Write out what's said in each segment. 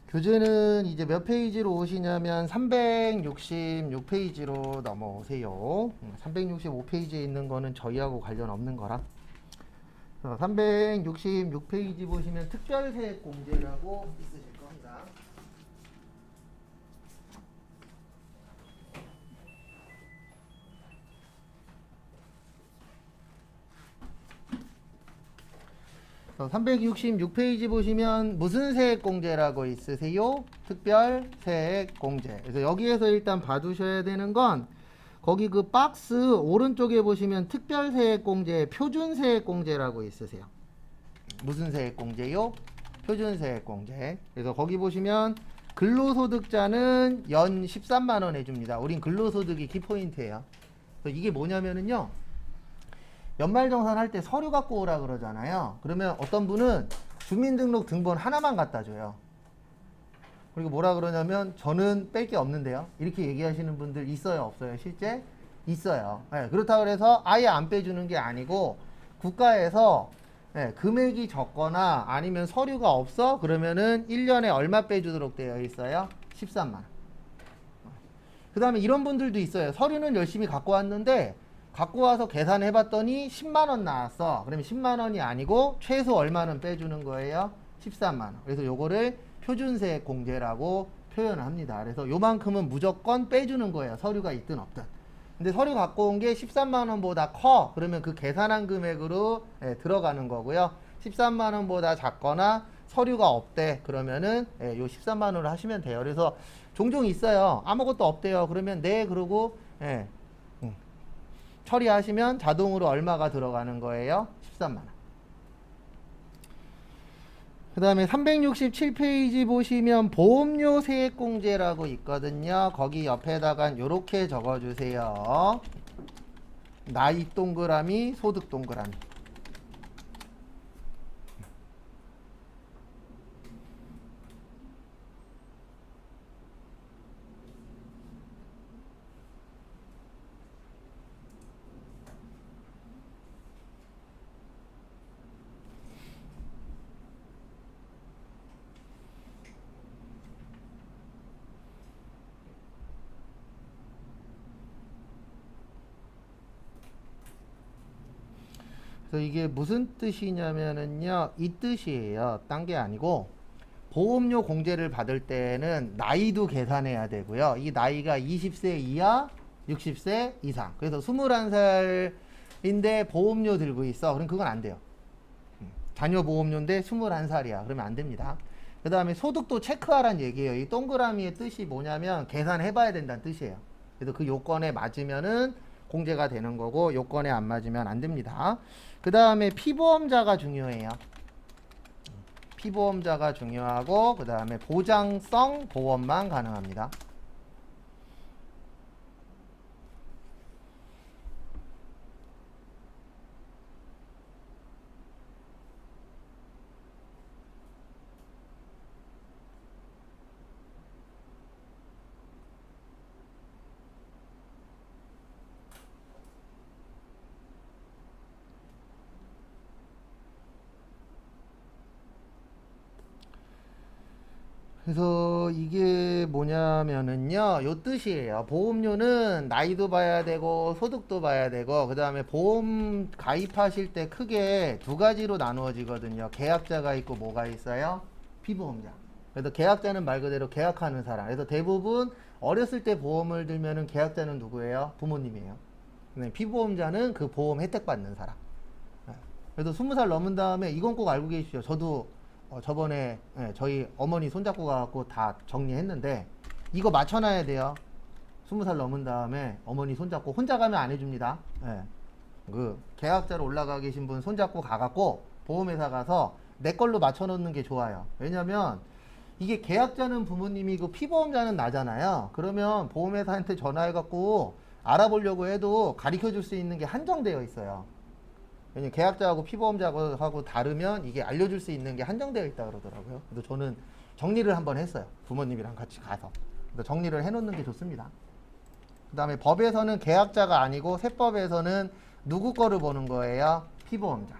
교재는 이제 몇 페이지로 오시냐면 366페이지로 넘어오세요. 365페이지에 있는 거는 저희하고 관련 없는 거라. 366페이지 보시면 특별세액공제라고 있으실 겁니다. 자, 366페이지 보시면 무슨 세액공제라고 있으세요? 특별세액공제. 그래서 여기에서 일단 봐두셔야 되는 건 거기 그 박스 오른쪽에 보시면 특별세액공제, 표준세액공제라고 있으세요. 무슨 세액공제요? 표준세액공제. 그래서 거기 보시면 근로소득자는 연 13만 원 해줍니다. 우린 근로소득이 키포인트예요. 그래서 이게 뭐냐면은요. 연말정산 할 때 서류 갖고 오라 그러잖아요. 그러면 어떤 분은 주민등록 등본 하나만 갖다 줘요. 그리고 뭐라 그러냐면 저는 뺄 게 없는데요. 이렇게 얘기하시는 분들 있어요, 없어요? 실제? 있어요. 네, 그렇다고 해서 아예 안 빼주는 게 아니고 국가에서 네, 금액이 적거나 아니면 서류가 없어? 그러면은 1년에 얼마 빼주도록 되어 있어요? 13만 원. 그 다음에 이런 분들도 있어요. 서류는 열심히 갖고 왔는데 갖고 와서 계산해 봤더니 10만 원 나왔어. 그러면 10만 원이 아니고 최소 얼마는 빼주는 거예요? 13만 원. 그래서 요거를 표준세액 공제라고 표현을 합니다. 그래서 요만큼은 무조건 빼주는 거예요. 서류가 있든 없든. 근데 서류 갖고 온 게 13만 원보다 커. 그러면 그 계산한 금액으로 들어가는 거고요. 13만 원보다 작거나 서류가 없대. 그러면은 요 13만 원을 하시면 돼요. 그래서 종종 있어요. 아무것도 없대요. 그러면 네, 그러고 처리하시면 자동으로 얼마가 들어가는 거예요? 13만 원. 그 다음에 367페이지 보시면 보험료 세액공제라고 있거든요. 거기 옆에다가 이렇게 적어주세요. 나이 동그라미, 소득 동그라미. 그래서 이게 무슨 뜻이냐면은요, 이 뜻이에요. 딴 게 아니고, 보험료 공제를 받을 때는 나이도 계산해야 되고요. 이 나이가 20세 이하, 60세 이상. 그래서 21살인데 보험료 들고 있어. 그럼 그건 안 돼요. 자녀 보험료인데 21살이야. 그러면 안 됩니다. 그 다음에 소득도 체크하라는 얘기예요. 이 동그라미의 뜻이 뭐냐면 계산해봐야 된다는 뜻이에요. 그래서 그 요건에 맞으면은 공제가 되는 거고 요건에 안 맞으면 안 됩니다. 그 다음에 피보험자가 중요해요. 피보험자가 중요하고 그 다음에 보장성 보험만 가능합니다. 그래서 이게 뭐냐면은요, 요 뜻이에요. 보험료는 나이도 봐야 되고 소득도 봐야 되고 그 다음에 보험 가입하실 때 크게 두 가지로 나누어지거든요. 계약자가 있고 뭐가 있어요? 피보험자. 그래서 계약자는 말 그대로 계약하는 사람. 그래서 대부분 어렸을 때 보험을 들면은 계약자는 누구예요? 부모님이에요. 근데 피보험자는 그 보험 혜택 받는 사람. 그래서 20살 넘은 다음에 이건 꼭 알고 계십시오. 저도 저번에 저희 어머니 손잡고 가갖고 다 정리했는데 이거 맞춰놔야 돼요. 20살 넘은 다음에 어머니 손잡고 혼자 가면 안 해줍니다. 그 계약자로 올라가 계신 분 손잡고 가갖고 보험회사 가서 내 걸로 맞춰놓는 게 좋아요. 왜냐면 이게 계약자는 부모님이고 피보험자는 나잖아요. 그러면 보험회사한테 전화해갖고 알아보려고 해도 가르쳐줄 수 있는 게 한정되어 있어요. 왜냐면 계약자하고 피보험자하고 다르면 이게 알려줄 수 있는 게 한정되어 있다 그러더라고요. 그래서 저는 정리를 한번 했어요. 부모님이랑 같이 가서. 그래서 정리를 해놓는 게 좋습니다. 그 다음에 법에서는 계약자가 아니고 세법에서는 누구 거를 보는 거예요? 피보험자.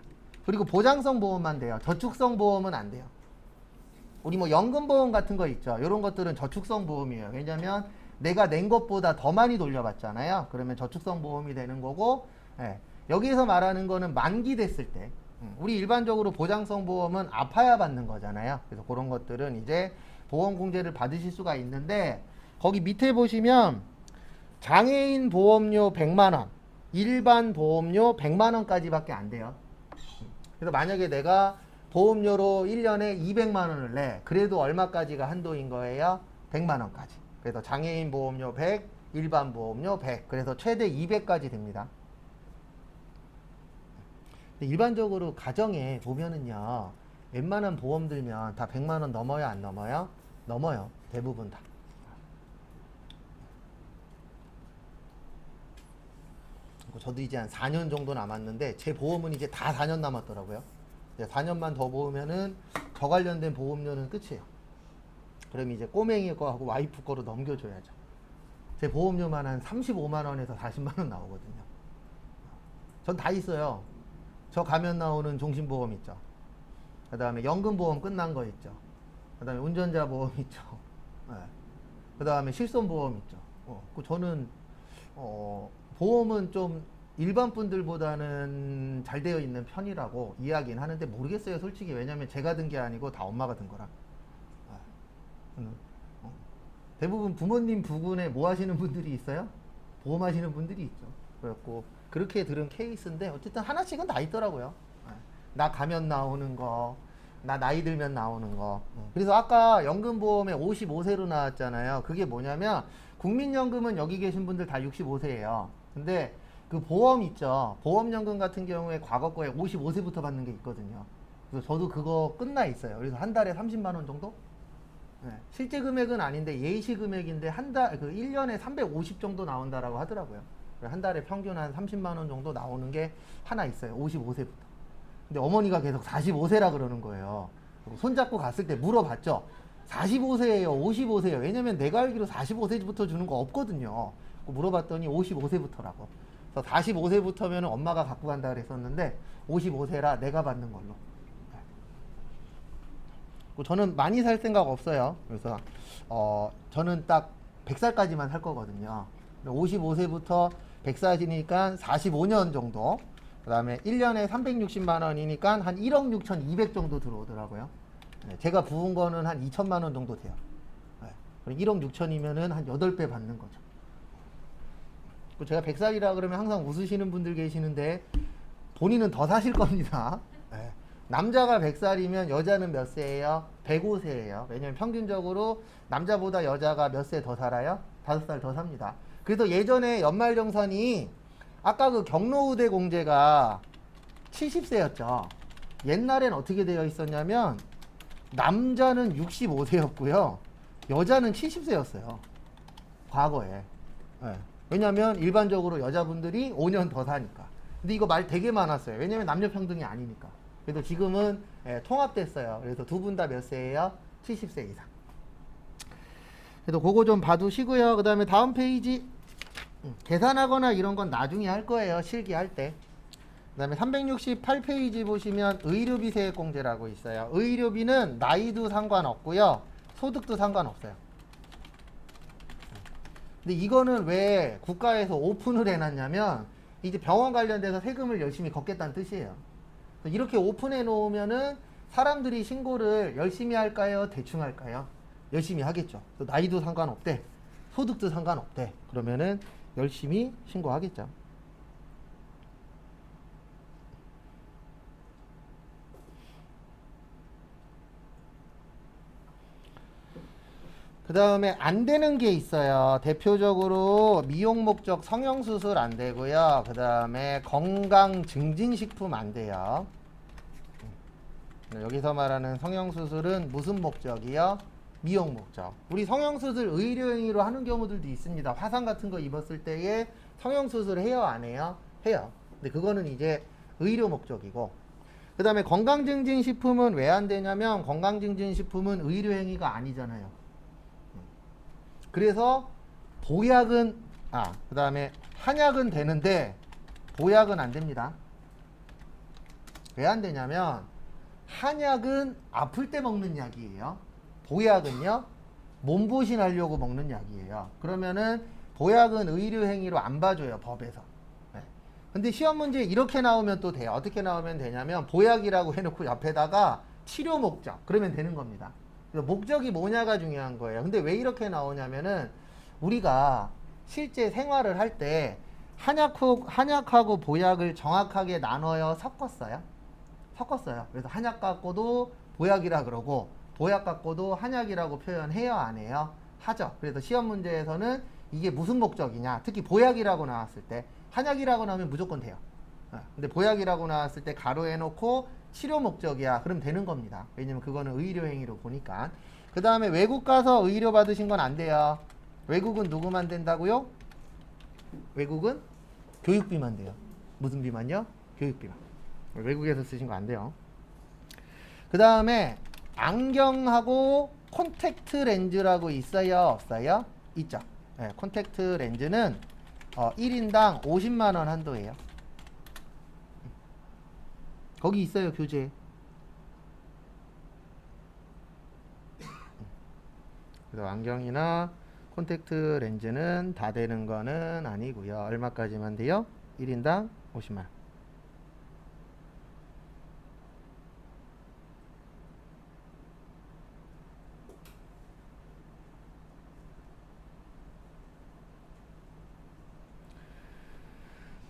그리고 보장성 보험만 돼요. 저축성 보험은 안 돼요. 우리 뭐 연금보험 같은 거 있죠. 이런 것들은 저축성 보험이에요. 왜냐면 내가 낸 것보다 더 많이 돌려받잖아요. 그러면 저축성 보험이 되는 거고, 예. 여기에서 말하는 거는 만기 됐을 때, 우리 일반적으로 보장성 보험은 아파야 받는 거잖아요. 그래서 그런 것들은 이제 보험 공제를 받으실 수가 있는데, 거기 밑에 보시면 장애인 보험료 100만 원, 일반 보험료 100만 원까지밖에 안 돼요. 그래서 만약에 내가 보험료로 1년에 200만 원을 내, 그래도 얼마까지가 한도인 거예요? 100만 원까지. 그래서 장애인 보험료 100, 일반 보험료 100. 그래서 최대 200까지 됩니다. 일반적으로 가정에 보면은요, 웬만한 보험 들면 다 100만 원 넘어요, 안 넘어요? 넘어요. 대부분 다. 저도 이제 한 4년 정도 남았는데 제 보험은 이제 다 4년 남았더라고요. 4년만 더 보면은 저 관련된 보험료는 끝이에요. 그럼 이제 꼬맹이 거하고 와이프 거로 넘겨줘야죠. 제 보험료만 한 35만 원에서 40만 원 나오거든요. 전 다 있어요. 저 가면 나오는 종신보험 있죠. 그 다음에 연금보험 끝난 거 있죠. 그 다음에 운전자 보험 있죠. 네. 그 다음에 실손보험 있죠. 저는 보험은 좀 일반 분들보다는 잘 되어 있는 편이라고 이야기는 하는데 모르겠어요, 솔직히. 왜냐면 제가 든 게 아니고 다 엄마가 든 거라. 대부분 부모님 부근에 뭐 하시는 분들이 있어요? 보험 하시는 분들이 있죠. 그래갖고 그렇게 들은 케이스인데 어쨌든 하나씩은 다 있더라고요. 나 가면 나오는 거, 나 나이 들면 나오는 거. 그래서 아까 연금보험에 55세로 나왔잖아요. 그게 뭐냐면 국민연금은 여기 계신 분들 다 65세예요. 근데 그 보험 있죠. 보험연금 같은 경우에 과거 거에 55세부터 받는 게 있거든요. 그래서 저도 그거 끝나 있어요. 그래서 한 달에 30만 원 정도? 네. 실제 금액은 아닌데 예시 금액인데 한 달, 그 1년에 350 정도 나온다라고 하더라고요. 한 달에 평균 한 30만 원 정도 나오는 게 하나 있어요. 55세부터. 근데 어머니가 계속 45세라 그러는 거예요. 손잡고 갔을 때 물어봤죠. 45세예요? 55세예요? 왜냐면 내가 알기로 45세부터 주는 거 없거든요. 물어봤더니 55세부터라고. 그래서 45세부터면 엄마가 갖고 간다 그랬었는데 55세라 내가 받는 걸로. 저는 많이 살 생각 없어요. 그래서 저는 딱 100살까지만 살 거거든요. 55세부터 100살이니까 45년 정도. 그 다음에 1년에 360만 원이니까 한 1억 6,200 정도 들어오더라고요. 네, 제가 부은 거는 한 2천만 원 정도 돼요. 네, 그럼 1억 6천이면은 한 8배 받는 거죠. 제가 100살이라 그러면 항상 웃으시는 분들 계시는데 본인은 더 사실 겁니다. 네. 남자가 100살이면 여자는 몇 세예요? 105세예요. 왜냐면 평균적으로 남자보다 여자가 몇 세 더 살아요? 5살 더 삽니다. 그래서 예전에 연말정산이 아까 그 경로우대 공제가 70세였죠. 옛날엔 어떻게 되어 있었냐면 남자는 65세였고요. 여자는 70세였어요. 과거에. 네. 왜냐면 일반적으로 여자분들이 5년 더 사니까. 근데 이거 말 되게 많았어요. 왜냐면 남녀 평등이 아니니까. 그래도 지금은 통합됐어요. 그래서 두 분 다 몇 세예요? 70세 이상. 그래서 그거 좀 봐두시고요. 그 다음에 다음 페이지. 계산하거나 이런 건 나중에 할 거예요. 실기할 때. 그 다음에 368페이지 보시면 의료비 세액공제라고 있어요. 의료비는 나이도 상관없고요. 소득도 상관없어요. 근데 이거는 왜 국가에서 오픈을 해놨냐면 이제 병원 관련돼서 세금을 열심히 걷겠다는 뜻이에요. 이렇게 오픈해 놓으면은 사람들이 신고를 열심히 할까요? 대충 할까요? 열심히 하겠죠. 나이도 상관없대. 소득도 상관없대. 그러면은 열심히 신고하겠죠. 그 다음에 안 되는 게 있어요. 대표적으로 미용 목적 성형수술 안 되고요. 그 다음에 건강 증진식품 안 돼요. 여기서 말하는 성형수술은 무슨 목적이요? 미용 목적. 우리 성형수술 의료행위로 하는 경우들도 있습니다. 화상 같은 거 입었을 때에 성형수술 해요? 안 해요? 해요. 근데 그거는 이제 의료 목적이고, 그 다음에 건강증진식품은 왜 안 되냐면 건강증진식품은 의료행위가 아니잖아요. 그래서 보약은 그 다음에 한약은 되는데 보약은 안 됩니다. 왜 안 되냐면 한약은 아플 때 먹는 약이에요. 보약은요, 몸보신 하려고 먹는 약이에요. 그러면은 보약은 의료행위로 안 봐줘요, 법에서. 네. 근데 시험 문제 이렇게 나오면 또 돼요. 어떻게 나오면 되냐면 보약이라고 해놓고 옆에다가 치료 목적 그러면 되는 겁니다. 그래서 목적이 뭐냐가 중요한 거예요. 근데 왜 이렇게 나오냐면은 우리가 실제 생활을 할 때 한약하고 보약을 정확하게 나눠요, 섞었어요? 섞었어요. 그래서 한약 갖고도 보약이라 그러고 보약 갖고도 한약이라고 표현해요, 안 해요? 하죠. 그래서 시험 문제에서는 이게 무슨 목적이냐, 특히 보약이라고 나왔을 때, 한약이라고 나오면 무조건 돼요. 근데 보약이라고 나왔을 때 가로해 놓고 치료 목적이야, 그럼 되는 겁니다. 왜냐면 그거는 의료행위로 보니까. 그 다음에 외국 가서 의료 받으신 건 안 돼요. 외국은 누구만 된다고요? 외국은 교육비만 돼요. 무슨 비만요? 교육비만. 외국에서 쓰신 거 안 돼요. 그 다음에 안경하고 콘택트 렌즈라고 있어요, 없어요? 있죠. 네, 콘택트 렌즈는 1인당 50만 원 한도예요. 거기 있어요, 교재. 그래서 안경이나 콘택트 렌즈는 다 되는 거는 아니고요. 얼마까지만 돼요? 1인당 50만 원.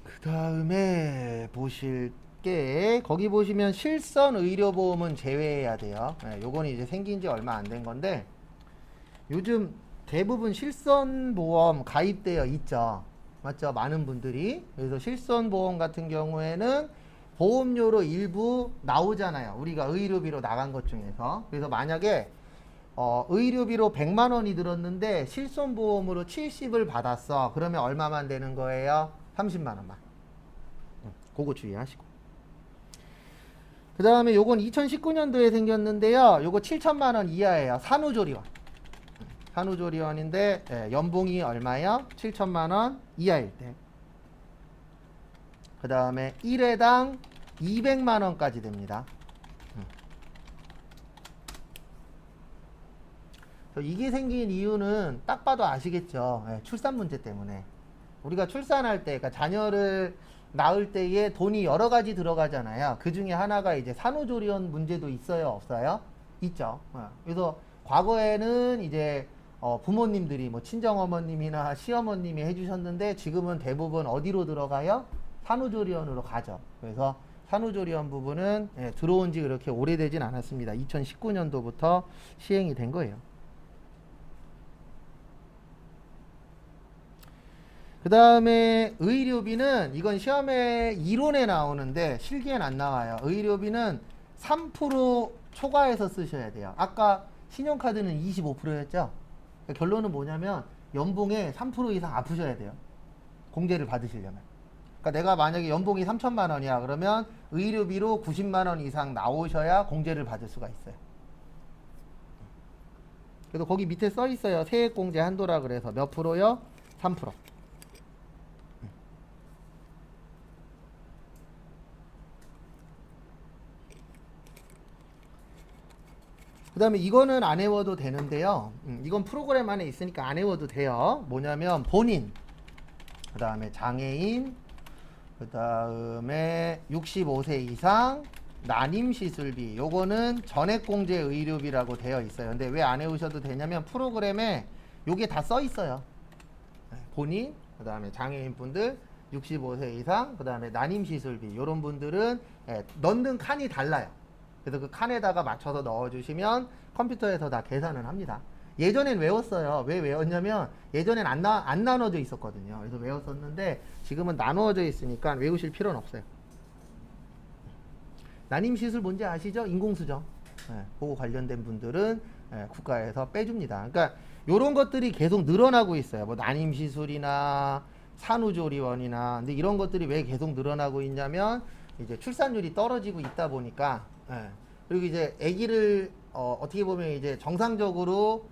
그 다음에 보실 게 거기 보시면 실손 의료보험은 제외해야 돼요. 네, 요건 이제 생긴 지 얼마 안 된 건데 요즘 대부분 실손보험 가입되어 있죠. 맞죠? 많은 분들이. 그래서 실손보험 같은 경우에는 보험료로 일부 나오잖아요. 우리가 의료비로 나간 것 중에서. 그래서 만약에 의료비로 100만 원이 들었는데 실손보험으로 70을 받았어. 그러면 얼마만 되는 거예요? 30만 원만. 그거 주의하시고. 그 다음에 요건 2019년도에 생겼는데요. 요거 7천만 원 이하예요. 산후조리원. 산후조리원인데 연봉이 얼마요? 7천만 원 이하일 때. 그 다음에 1회당 200만 원까지 됩니다. 이게 생긴 이유는 딱 봐도 아시겠죠. 출산 문제 때문에. 우리가 출산할 때, 그러니까 자녀를 낳을 때에 돈이 여러 가지 들어가잖아요. 그 중에 하나가 이제 산후조리원 문제도 있어요, 없어요? 있죠. 그래서 과거에는 이제 부모님들이 뭐 친정어머님이나 시어머님이 해주셨는데 지금은 대부분 어디로 들어가요? 산후조리원으로 가죠. 그래서 산후조리원 부분은 들어온 지 그렇게 오래되진 않았습니다. 2019년도부터 시행이 된 거예요. 그 다음에 의료비는 이건 시험에 이론에 나오는데 실기엔 안 나와요. 의료비는 3% 초과해서 쓰셔야 돼요. 아까 신용카드는 25%였죠? 그러니까 결론은 뭐냐면 연봉의 3% 이상 아프셔야 돼요. 공제를 받으시려면. 그러니까 내가 만약에 연봉이 3천만 원이야. 그러면 의료비로 90만 원 이상 나오셔야 공제를 받을 수가 있어요. 그래서 거기 밑에 써 있어요. 세액공제 한도라 그래서 몇 프로요? 3%. 그 다음에 이거는 안 외워도 되는데요. 이건 프로그램 안에 있으니까 안 외워도 돼요. 뭐냐면 본인, 그 다음에 장애인, 그 다음에 65세 이상, 난임시술비. 요거는 전액공제 의료비라고 되어 있어요. 근데 왜 안 외우셔도 되냐면 프로그램에 요게 다 써 있어요. 본인, 그 다음에 장애인 분들, 65세 이상, 그 다음에 난임시술비. 요런 분들은 넣는 칸이 달라요. 그래서 그 칸에다가 맞춰서 넣어주시면 컴퓨터에서 다 계산을 합니다. 예전엔 외웠어요. 왜 외웠냐면 예전엔 안 나눠져 있었거든요. 그래서 외웠었는데 지금은 나누어져 있으니까 외우실 필요는 없어요. 난임시술 뭔지 아시죠? 인공수정. 그거 관련된 분들은 국가에서 빼줍니다. 그러니까 이런 것들이 계속 늘어나고 있어요. 뭐 난임시술이나 산후조리원이나. 근데 이런 것들이 왜 계속 늘어나고 있냐면 이제 출산율이 떨어지고 있다 보니까. 그리고 이제 아기를 어떻게 보면 이제 정상적으로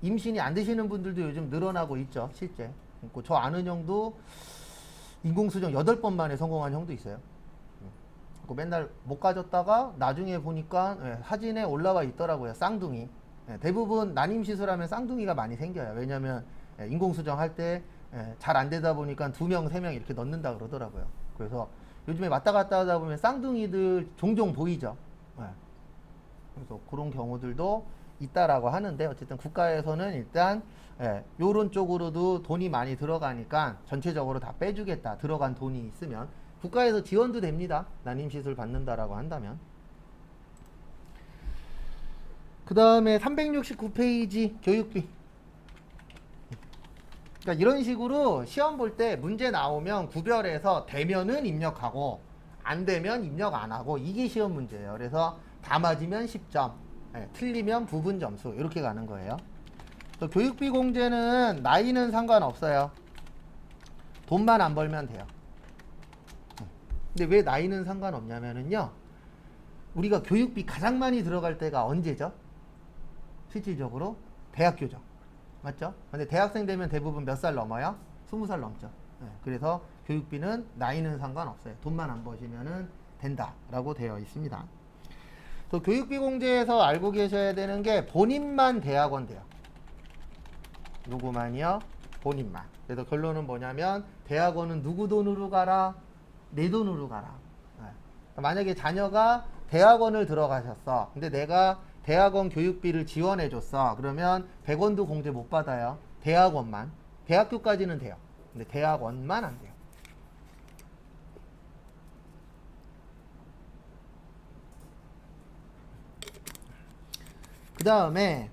임신이 안 되시는 분들도 요즘 늘어나고 있죠, 실제. 저 아는 형도 인공수정 8번 만에 성공한 형도 있어요. 그 맨날 못 가졌다가 나중에 보니까 사진에 올라와 있더라고요. 쌍둥이. 대부분 난임 시술하면 쌍둥이가 많이 생겨요. 왜냐하면 인공수정 할 때 잘 안 되다 보니까 2명, 3명 이렇게 넣는다 그러더라고요. 그래서 요즘에 왔다 갔다 하다 보면 쌍둥이들 종종 보이죠. 그래서 그런 경우들도 있다라고 하는데 어쨌든 국가에서는 일단 요런 쪽으로도 돈이 많이 들어가니까 전체적으로 다 빼주겠다. 들어간 돈이 있으면 국가에서 지원도 됩니다. 난임시술 받는다라고 한다면. 그 다음에 369페이지 교육비. 그러니까 이런 식으로 시험 볼 때 문제 나오면 구별해서 되면은 입력하고 안 되면 입력 안 하고 이게 시험 문제예요. 그래서 다 맞으면 10점, 틀리면 부분 점수 이렇게 가는 거예요. 또 교육비 공제는 나이는 상관없어요. 돈만 안 벌면 돼요. 근데 왜 나이는 상관없냐면은요. 우리가 교육비 가장 많이 들어갈 때가 언제죠? 실질적으로 대학교죠. 맞죠? 근데 대학생 되면 대부분 몇 살 넘어요? 20살 넘죠. 그래서 교육비는 나이는 상관없어요. 돈만 안 버시면은 된다라고 되어 있습니다. 또 교육비 공제에서 알고 계셔야 되는 게 본인만 대학원 돼요. 누구만이요? 본인만. 그래서 결론은 뭐냐면 대학원은 누구 돈으로 가라? 내 돈으로 가라. 만약에 자녀가 대학원을 들어가셨어. 근데 내가 대학원 교육비를 지원해 줬어. 그러면 100원도 공제 못 받아요. 대학원만. 대학교까지는 돼요. 근데 대학원만 안 돼요. 그 다음에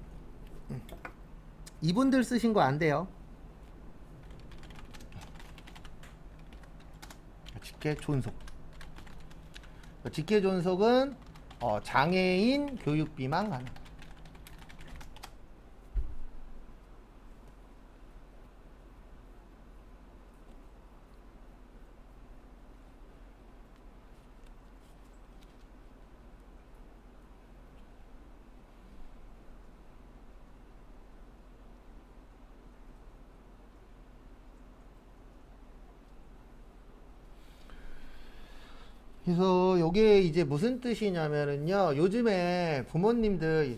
이분들 쓰신 거 안 돼요. 직계존속. 직계존속은 장애인 교육비만 가능. 그래서 요게 이제 무슨 뜻이냐면은요. 요즘에 부모님들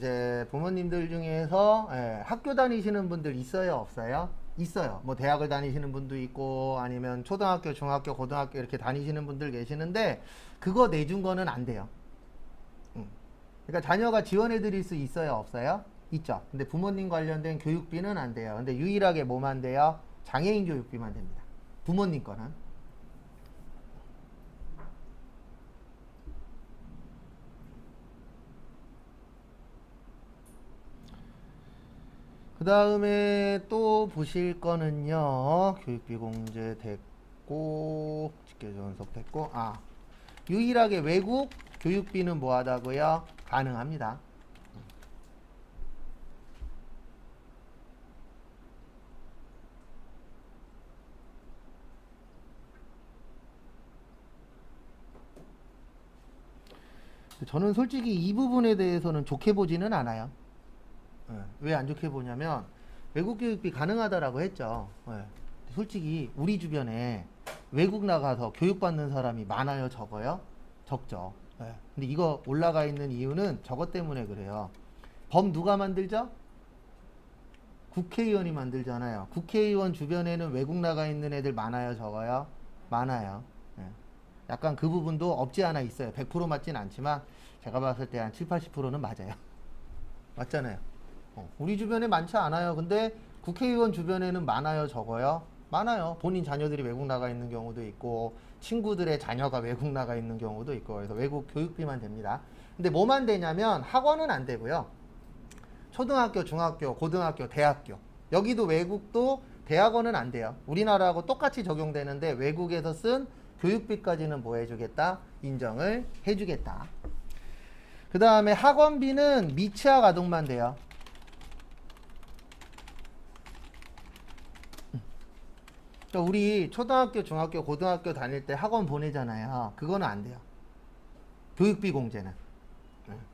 중에서 학교 다니시는 분들 있어요, 없어요? 있어요. 뭐 대학을 다니시는 분도 있고 아니면 초등학교, 중학교, 고등학교 이렇게 다니시는 분들 계시는데 그거 내준 거는 안 돼요. 그러니까 자녀가 지원해 드릴 수 있어요, 없어요? 있죠. 근데 부모님 관련된 교육비는 안 돼요. 근데 유일하게 뭐만 돼요? 장애인 교육비만 됩니다. 부모님 거는. 그 다음에 또 보실 거는요. 교육비 공제 됐고 직계존속 됐고 유일하게 외국 교육비는 뭐하다고요? 가능합니다. 저는 솔직히 이 부분에 대해서는 좋게 보지는 않아요. 왜 안 좋게 보냐면 외국 교육비 가능하다라고 했죠. 솔직히 우리 주변에 외국 나가서 교육받는 사람이 많아요, 적어요? 적죠. 근데 이거 올라가 있는 이유는 저것 때문에 그래요. 법 누가 만들죠? 국회의원이 만들잖아요. 국회의원 주변에는 외국 나가 있는 애들 많아요, 적어요? 많아요. 약간 그 부분도 없지 않아 있어요. 100% 맞진 않지만 제가 봤을 때 한 7, 80%는 맞아요. 맞잖아요. 우리 주변에 많지 않아요. 근데 국회의원 주변에는 많아요, 적어요? 많아요. 본인 자녀들이 외국 나가 있는 경우도 있고 친구들의 자녀가 외국 나가 있는 경우도 있고 그래서 외국 교육비만 됩니다. 근데 뭐만 되냐면 학원은 안 되고요. 초등학교, 중학교, 고등학교, 대학교 여기도 외국도 대학원은 안 돼요. 우리나라하고 똑같이 적용되는데 외국에서 쓴 교육비까지는 뭐 해주겠다? 인정을 해주겠다. 그 다음에 학원비는 미취학 아동만 돼요. 그러니까 우리 초등학교, 중학교, 고등학교 다닐 때 학원 보내잖아요. 그거는 안 돼요. 교육비 공제는.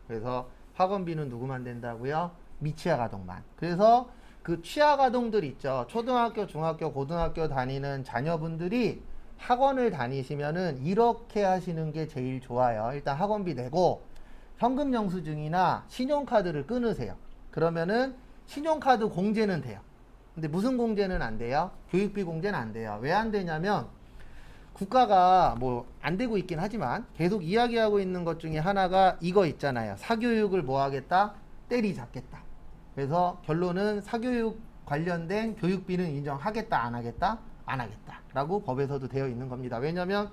그래서 학원비는 누구만 된다고요? 미취학 아동만. 그래서 그 취학 아동들 있죠. 초등학교, 중학교, 고등학교 다니는 자녀분들이 학원을 다니시면은 이렇게 하시는 게 제일 좋아요. 일단 학원비 내고 현금 영수증이나 신용카드를 끊으세요. 그러면은 신용카드 공제는 돼요. 근데 무슨 공제는 안 돼요? 교육비 공제는 안 돼요. 왜 안 되냐면 국가가 뭐 안 되고 있긴 하지만 계속 이야기하고 있는 것 중에 하나가 이거 있잖아요. 사교육을 뭐 하겠다? 때리잡겠다. 그래서 결론은 사교육 관련된 교육비는 인정하겠다, 안 하겠다? 안 하겠다. 라고 법에서도 되어 있는 겁니다. 왜냐면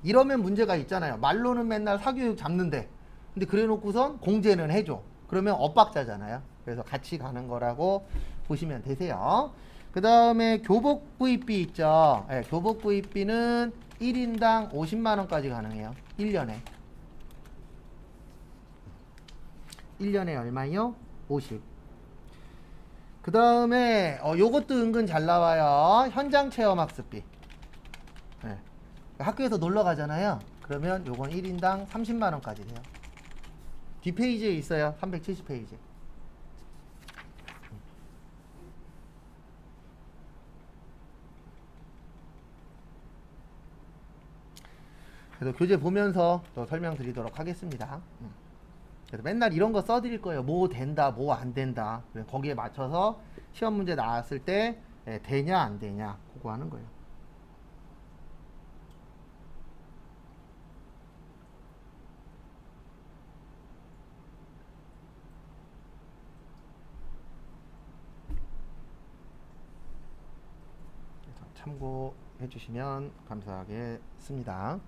이러면 문제가 있잖아요. 말로는 맨날 사교육 잡는데 근데 그래 놓고선 공제는 해줘. 그러면 엇박자잖아요. 그래서 같이 가는 거라고 보시면 되세요. 그 다음에 교복 구입비 있죠. 네, 교복 구입비는 1인당 50만원까지 가능해요. 1년에. 1년에 얼마요? 50. 그 다음에 요것도 은근 잘 나와요. 현장 체험 학습비. 네. 학교에서 놀러 가잖아요. 그러면 요건 1인당 30만원까지 돼요. 뒷페이지에 있어요. 370페이지. 그래서 교재 보면서 또 설명드리도록 하겠습니다. 그래서 맨날 이런 거 써드릴 거예요. 뭐 된다, 뭐 안 된다. 거기에 맞춰서 시험 문제 나왔을 때 되냐, 안 되냐, 그거 하는 거예요. 참고해 주시면 감사하겠습니다.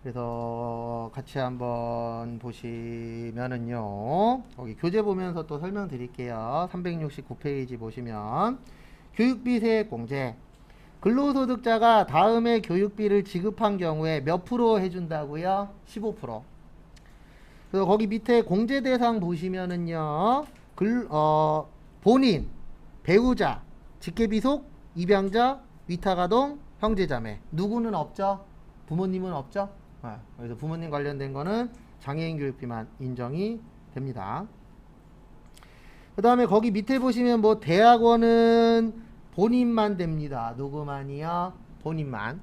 그래서 같이 한번 보시면은요, 거기 교재 보면서 또 설명드릴게요. 369페이지 보시면 교육비 세액 공제, 근로소득자가 다음에 교육비를 지급한 경우에 몇 프로 해준다고요? 15%. 그래서 거기 밑에 공제 대상 보시면은요, 본인, 배우자, 직계비속, 입양자, 위탁아동, 형제자매. 누구는 없죠? 부모님은 없죠? 그래서 부모님 관련된 거는 장애인 교육비만 인정이 됩니다. 그 다음에 거기 밑에 보시면 뭐 대학원은 본인만 됩니다. 누구만이요? 본인만.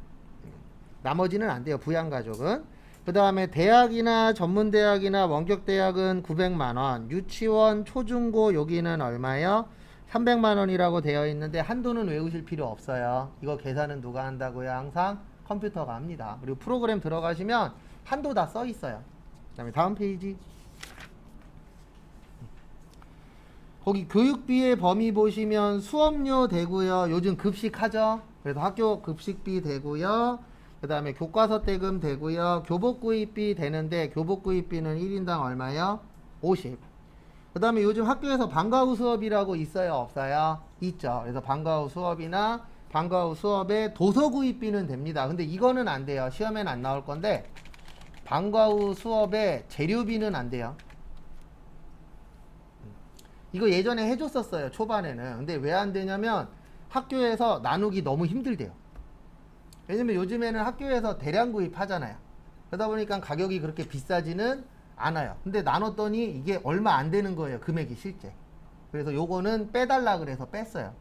나머지는 안 돼요. 부양가족은. 그 다음에 대학이나 전문대학이나 원격대학은 900만원, 유치원, 초중고 여기는 얼마요? 300만원이라고 되어 있는데 한도는 외우실 필요 없어요. 이거 계산은 누가 한다고요? 항상 컴퓨터가 합니다. 그리고 프로그램 들어가시면 한도 다 써 있어요. 그 다음에 다음 페이지. 거기 교육비의 범위 보시면 수업료 되고요. 요즘 급식하죠. 그래서 학교 급식비 되고요. 그 다음에 교과서 대금 되고요. 교복구입비 되는데 교복구입비는 1인당 얼마요? 50. 그 다음에 요즘 학교에서 방과 후 수업이라고 있어요? 없어요? 있죠. 그래서 방과 후 수업이나 방과 후 수업에 도서 구입비는 됩니다. 근데 이거는 안 돼요. 시험에는 안 나올 건데 방과 후 수업에 재료비는 안 돼요. 이거 예전에 해줬었어요. 초반에는. 근데 왜 안 되냐면 학교에서 나누기 너무 힘들대요. 왜냐면 요즘에는 학교에서 대량 구입하잖아요. 그러다 보니까 가격이 그렇게 비싸지는 않아요. 근데 나눴더니 이게 얼마 안 되는 거예요. 금액이 실제. 그래서 요거는 빼달라 그래서 뺐어요.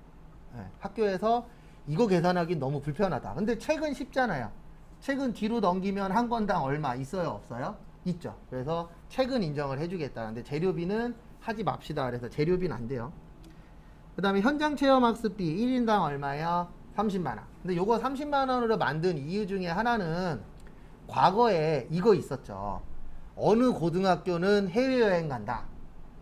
네, 학교에서 이거 계산하기 너무 불편하다. 근데 책은 쉽잖아요. 책은 뒤로 넘기면 한 권당 얼마 있어요? 없어요? 있죠. 그래서 책은 인정을 해주겠다. 근데 재료비는 하지 맙시다. 그래서 재료비는 안 돼요. 그 다음에 현장 체험 학습비 1인당 얼마요? 30만원. 근데 요거 30만원으로 만든 이유 중에 하나는 과거에 이거 있었죠. 어느 고등학교는 해외여행 간다.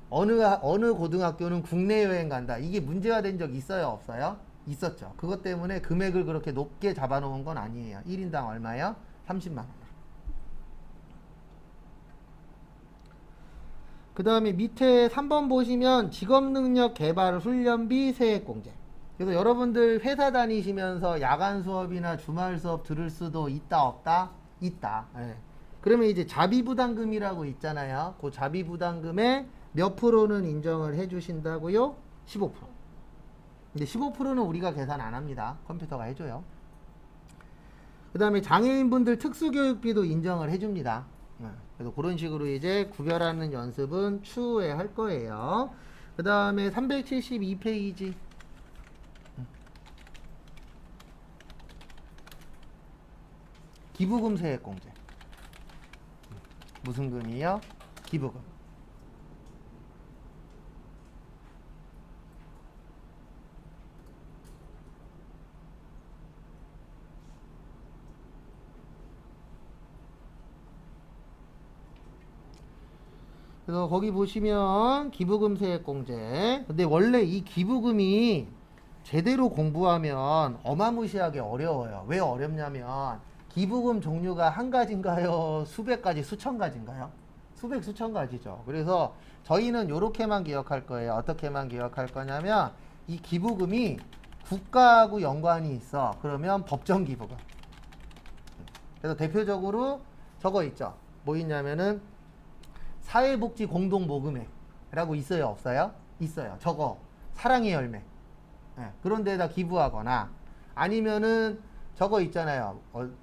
어느 고등학교는 국내 여행 간다. 이게 문제가 된 적 있어요? 없어요? 있었죠. 그것 때문에 금액을 그렇게 높게 잡아놓은 건 아니에요. 1인당 얼마요? 30만원. 그 다음에 밑에 3번 보시면 직업능력 개발 훈련비 세액공제. 그래서 여러분들 회사 다니시면서 야간 수업이나 주말 수업 들을 수도 있다 없다? 있다. 예. 그러면 이제 자비부담금이라고 있잖아요. 그 자비부담금의 몇 프로는 인정을 해주신다고요? 15%. 근데 15%는 우리가 계산 안 합니다. 컴퓨터가 해줘요. 그 다음에 장애인분들 특수교육비도 인정을 해줍니다. 그래서 그런 식으로 이제 구별하는 연습은 추후에 할 거예요. 그 다음에 372페이지. 기부금 세액공제. 무슨 금이요? 기부금. 그래서 거기 보시면 기부금 세액공제. 근데 원래 이 기부금이 제대로 공부하면 어마무시하게 어려워요. 왜 어렵냐면 기부금 종류가 한 가지인가요? 수백 가지, 수천 가지인가요? 수백, 수천 가지죠. 그래서 저희는 이렇게만 기억할 거예요. 어떻게만 기억할 거냐면 이 기부금이 국가하고 연관이 있어. 그러면 법정 기부금. 그래서 대표적으로 저거 있죠. 뭐 있냐면은 사회복지 공동모금회라고 있어요, 없어요? 있어요. 저거 사랑의 열매. 예, 그런 데다 기부하거나 아니면은 저거 있잖아요.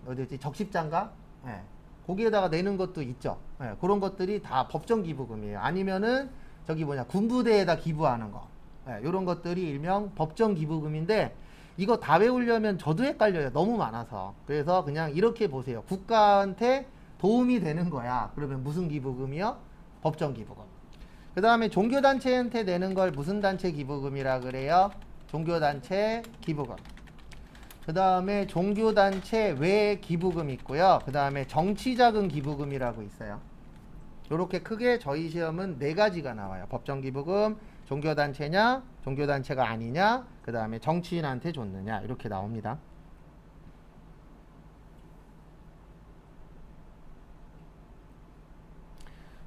어디지? 적십장가? 예, 거기에다가 내는 것도 있죠. 예, 그런 것들이 다 법정 기부금이에요. 아니면은 저기 뭐냐 군부대에다 기부하는 거. 예, 이런 것들이 일명 법정 기부금인데 이거 다 외우려면 저도 헷갈려요. 너무 많아서. 그래서 그냥 이렇게 보세요. 국가한테 도움이 되는 거야. 그러면 무슨 기부금이요? 법정 기부금. 그 다음에 종교단체한테 내는 걸 무슨 단체 기부금이라 그래요? 종교단체 기부금. 그 다음에 종교단체 외 기부금 있고요. 그 다음에 정치자금 기부금이라고 있어요. 이렇게 크게 저희 시험은 4가지가 나와요. 법정 기부금, 종교단체냐, 종교단체가 아니냐, 그 다음에 정치인한테 줬느냐, 이렇게 나옵니다.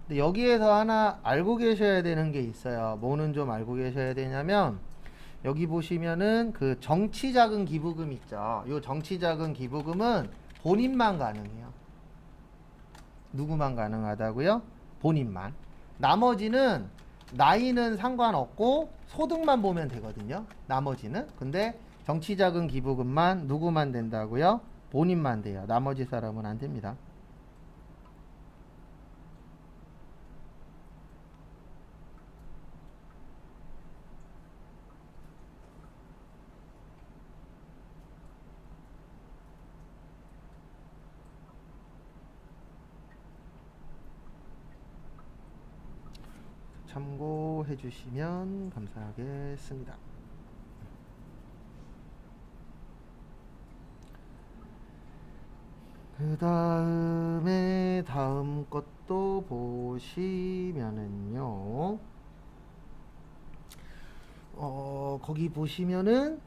근데 여기에서 하나 알고 계셔야 되는 게 있어요. 뭐는 좀 알고 계셔야 되냐면 여기 보시면은 그 정치자금 기부금 있죠. 이 정치자금 기부금은 본인만 가능해요. 누구만 가능하다고요? 본인만. 나머지는 나이는 상관없고 소득만 보면 되거든요. 나머지는. 근데 정치자금 기부금만 누구만 된다고요? 본인만 돼요. 나머지 사람은 안 됩니다. 참고해 주시면 감사하겠습니다. 그 다음에 다음 것도 보시면은요. 거기 보시면은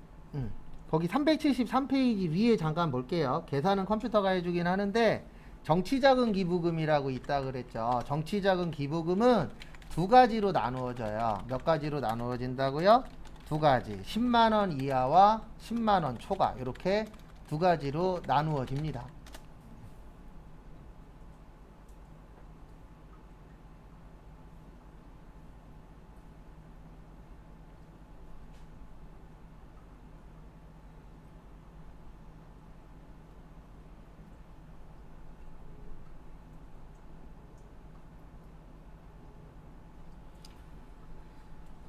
거기 373페이지 위에 잠깐 볼게요. 계산은 컴퓨터가 해주긴 하는데 정치자금 기부금이라고 있다 그랬죠. 정치자금 기부금은 2가지로 나누어져요. 몇 가지로 나누어진다고요? 2가지. 10만원 이하와 10만원 초과. 이렇게 2가지로 나누어집니다.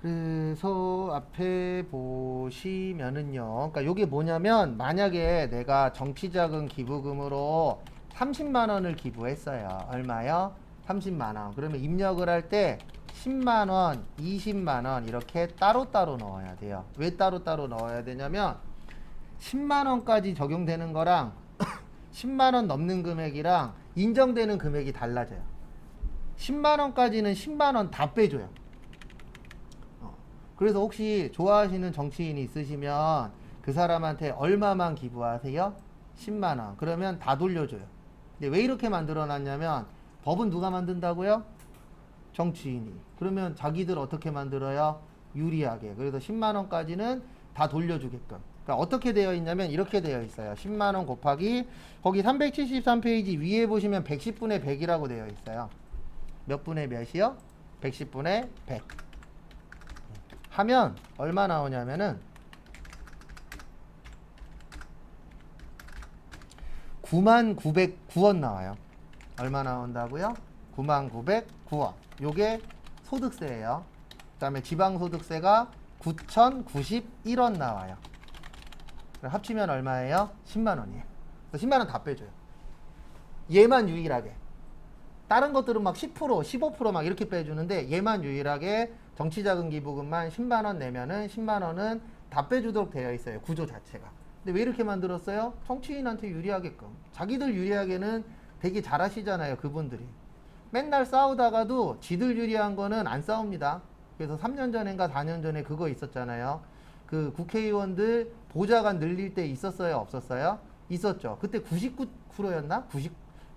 그래서 앞에 보시면은요. 그러니까 이게 뭐냐면 만약에 내가 정치자금 기부금으로 30만원을 기부했어요. 얼마요? 30만원. 그러면 입력을 할 때 10만원, 20만원 이렇게 따로따로 넣어야 돼요. 왜 따로따로 넣어야 되냐면 10만원까지 적용되는 거랑 10만원 넘는 금액이랑 인정되는 금액이 달라져요. 10만원까지는 10만원 다 빼줘요. 그래서 혹시 좋아하시는 정치인이 있으시면 그 사람한테 얼마만 기부하세요? 10만원. 그러면 다 돌려줘요. 근데 왜 이렇게 만들어 놨냐면 법은 누가 만든다고요? 정치인이. 그러면 자기들 어떻게 만들어요? 유리하게. 그래서 10만원까지는 다 돌려주게끔. 그러니까 어떻게 되어 있냐면 이렇게 되어 있어요. 10만원 곱하기 거기 373페이지 위에 보시면 110분의 100이라고 되어 있어요. 몇 분의 몇이요? 110분의 100. 하면 얼마 나오냐면은 99,909원 나와요. 얼마 나온다고요? 99,909원. 요게 소득세예요. 그 다음에 지방소득세가 9,091원 나와요. 합치면 얼마예요? 10만원이에요. 10만원 다 빼줘요. 얘만 유일하게. 다른 것들은 막 10%, 15%막 이렇게 빼주는데 얘만 유일하게 정치자금기부금만 10만원 내면은 10만원은 다 빼주도록 되어 있어요. 구조 자체가. 근데 왜 이렇게 만들었어요? 정치인한테 유리하게끔. 자기들 유리하게는 되게 잘하시잖아요. 그분들이. 맨날 싸우다가도 지들 유리한 거는 안 싸웁니다. 그래서 3년 전인가 4년 전에 그거 있었잖아요. 그 국회의원들 보좌관 늘릴 때 있었어요? 없었어요? 있었죠. 그때 99%였나?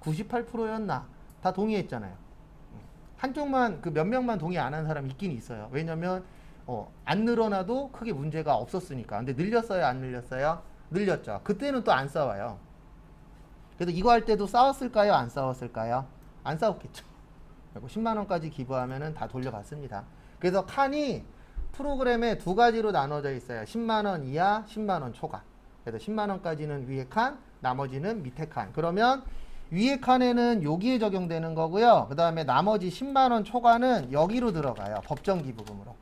98%였나? 다 동의했잖아요. 한쪽만 그 몇 명만 동의 안 한 사람 있긴 있어요. 왜냐면 안 늘어나도 크게 문제가 없었으니까. 근데 늘렸어요? 안 늘렸어요? 늘렸죠. 그때는 또 안 싸워요. 그래도 이거 할 때도 싸웠을까요? 안 싸웠을까요? 안 싸웠겠죠. 그리고 10만 원까지 기부하면은 다 돌려받습니다. 그래서 칸이 프로그램에 두 가지로 나눠져 있어요. 10만 원 이하, 10만 원 초과. 그래서 10만 원까지는 위에 칸, 나머지는 밑에 칸. 그러면 위에 칸에는 여기에 적용되는 거고요. 그 다음에 나머지 10만 원 초과는 여기로 들어가요. 법정기부금으로.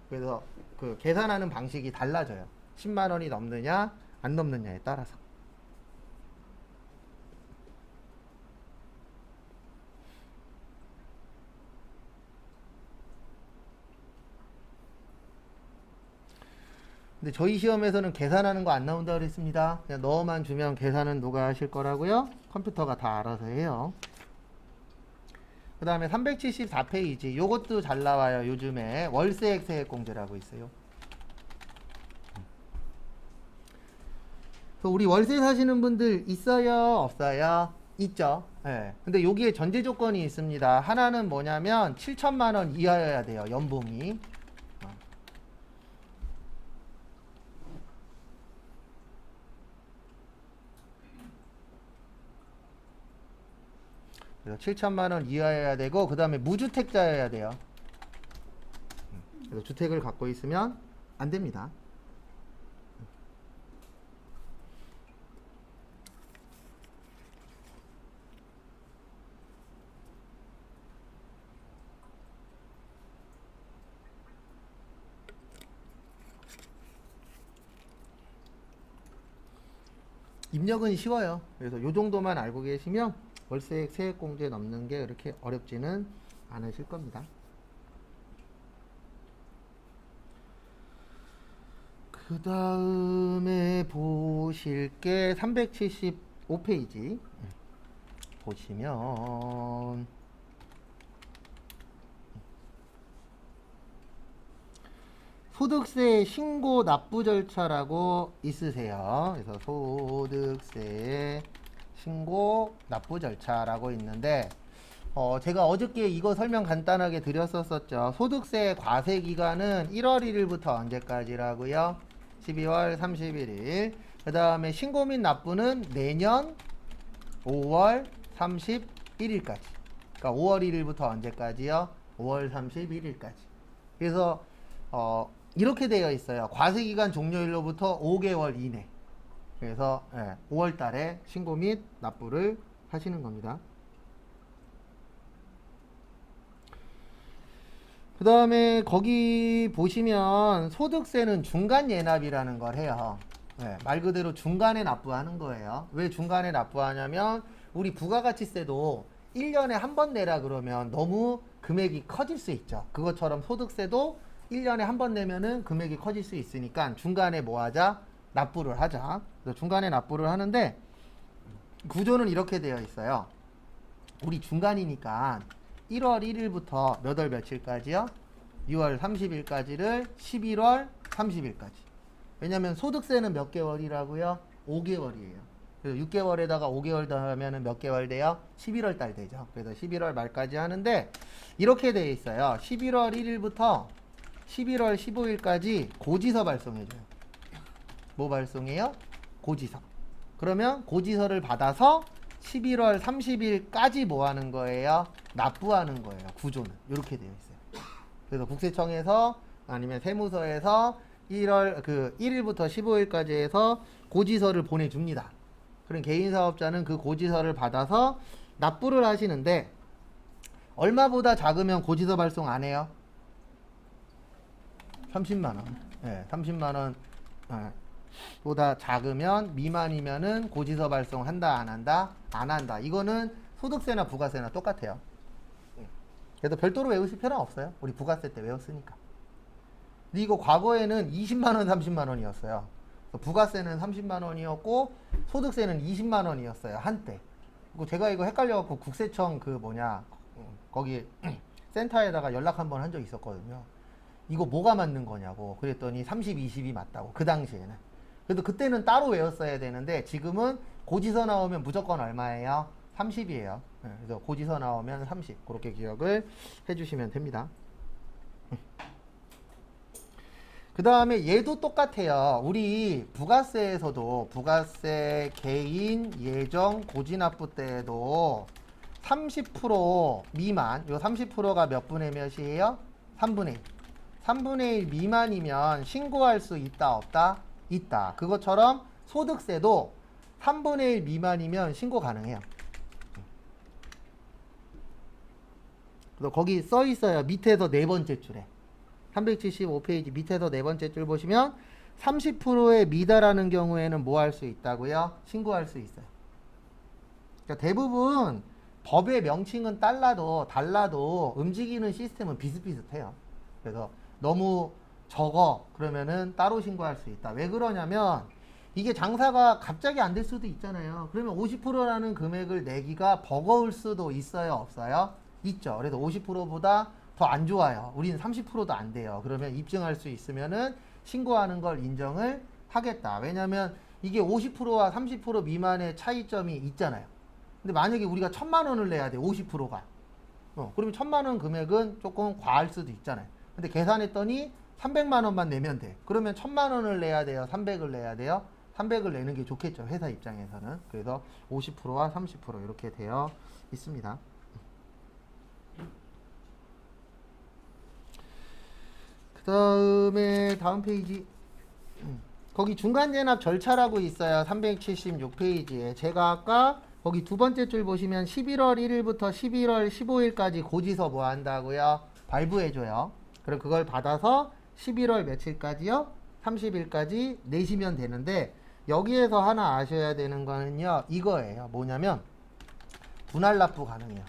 그래서 그 계산하는 방식이 달라져요. 10만 원이 넘느냐, 안 넘느냐에 따라서. 근데 저희 시험에서는 계산하는 거 안 나온다고 그랬습니다. 그냥 넣어만 주면 계산은 누가 하실 거라고요? 컴퓨터가 다 알아서 해요. 그 다음에 374페이지. 요것도 잘 나와요. 요즘에 월세액 세액공제라고 있어요. 그래서 우리 월세 사시는 분들 있어요? 없어요? 있죠. 네. 근데 여기에 전제 조건이 있습니다. 하나는 뭐냐면 7천만 원 이하여야 돼요. 연봉이. 그래서 7천만 원 이하여야 되고, 그 다음에 무주택자여야 돼요. 그래서 주택을 갖고 있으면 안 됩니다. 입력은 쉬워요. 그래서 요 정도만 알고 계시면 월세액 세액공제 넘는 게 그렇게 어렵지는 않으실 겁니다. 그 다음에 보실 게 375페이지 보시면 소득세 신고 납부 절차라고 있으세요. 그래서 소득세 신고 납부 절차라고 있는데 제가 어저께 이거 설명 간단하게 드렸었죠. 소득세 과세 기간은 1월 1일부터 언제까지라고요? 12월 31일. 그 다음에 신고 및 납부는 내년 5월 31일까지. 그러니까 5월 1일부터 언제까지요? 5월 31일까지. 그래서 이렇게 되어 있어요. 과세기간 종료일로부터 5개월 이내. 그래서 5월 달에 신고 및 납부를 하시는 겁니다. 그 다음에 거기 보시면 소득세는 중간 예납이라는 걸 해요. 말 그대로 중간에 납부하는 거예요. 왜 중간에 납부하냐면 우리 부가가치세도 1년에 한 번 내라 그러면 너무 금액이 커질 수 있죠. 그것처럼 소득세도 1년에 한 번 내면은 금액이 커질 수 있으니까 중간에 뭐 하자? 납부를 하자. 그래서 중간에 납부를 하는데 구조는 이렇게 되어 있어요. 우리 중간이니까 1월 1일부터 몇 월 며칠까지요? 6월 30일까지를 11월 30일까지. 왜냐면 소득세는 몇 개월이라고요? 5개월이에요. 그래서 6개월에다가 5개월 더하면 몇 개월 돼요? 11월 달 되죠. 그래서 11월 말까지 하는데 이렇게 되어 있어요. 11월 1일부터 11월 15일까지 고지서 발송해줘요. 뭐 발송해요? 고지서. 그러면 고지서를 받아서 11월 30일까지 뭐 하는 거예요? 납부하는 거예요. 구조는. 이렇게 되어 있어요. 그래서 국세청에서 아니면 세무서에서 1일부터 15일까지 해서 고지서를 보내줍니다. 그럼 개인사업자는 그 고지서를 받아서 납부를 하시는데 얼마보다 작으면 고지서 발송 안 해요? 30만원. 30만원. 보다 작으면 미만이면은 고지서 발송한다 안 한다? 안 한다. 이거는 소득세나 부가세나 똑같아요. 그래서 별도로 외우실 필요는 없어요. 우리 부가세 때 외웠으니까. 근데 이거 과거에는 20만 원, 30만 원이었어요. 부가세는 30만 원이었고 소득세는 20만 원이었어요. 한때. 그리고 제가 이거 헷갈려갖고 국세청 거기 센터에다가 연락 한번 한 적 있었거든요. 이거 뭐가 맞는 거냐고. 그랬더니 30, 20이 맞다고. 그 당시에는. 그래도 그때는 따로 외웠어야 되는데 지금은 고지서 나오면 무조건 얼마예요? 30이에요. 그래서 고지서 나오면 30. 그렇게 기억을 해주시면 됩니다. 그 다음에 얘도 똑같아요. 우리 부가세에서도 부가세 개인 예정 고지납부 때에도 30% 미만, 요 30%가 몇 분의 몇이에요? 3분의 1. 3분의 1 미만이면 신고할 수 있다 없다? 있다. 그것처럼 소득세도 3분의 1 미만이면 신고 가능해요. 그래서 거기 써 있어요. 밑에서 네 번째 줄에. 375페이지 밑에서 네 번째 줄 보시면 30%에 미달하는 경우에는 뭐 할 수 있다고요? 신고할 수 있어요. 그러니까 대부분 법의 명칭은 달라도 움직이는 시스템은 비슷비슷해요. 그래서 너무 적어 그러면은 따로 신고할 수 있다. 왜 그러냐면 이게 장사가 갑자기 안 될 수도 있잖아요. 그러면 50%라는 금액을 내기가 버거울 수도 있어요, 없어요? 있죠. 그래서 50%보다 더 안 좋아요. 우리는 30%도 안 돼요. 그러면 입증할 수 있으면은 신고하는 걸 인정을 하겠다. 왜냐면 이게 50%와 30% 미만의 차이점이 있잖아요. 근데 만약에 우리가 1,000만 원을 내야 돼, 50%가. 그러면 1,000만 원 금액은 조금 과할 수도 있잖아요. 근데 계산했더니 300만 원만 내면 돼. 그러면 1,000만 원을 내야 돼요? 300을 내야 돼요? 300을 내는 게 좋겠죠. 회사 입장에서는. 그래서 50%와 30% 이렇게 되어 있습니다. 그 다음에 다음 페이지. 거기 중간재납 절차라고 있어요. 376페이지에. 제가 아까 거기 두 번째 줄 보시면 11월 1일부터 11월 15일까지 고지서 뭐 한다고요? 발부해줘요. 그럼 그걸 받아서 11월 며칠까지요? 30일까지 내시면 되는데 여기에서 하나 아셔야 되는 거는요. 이거예요. 뭐냐면 분할 납부 가능해요.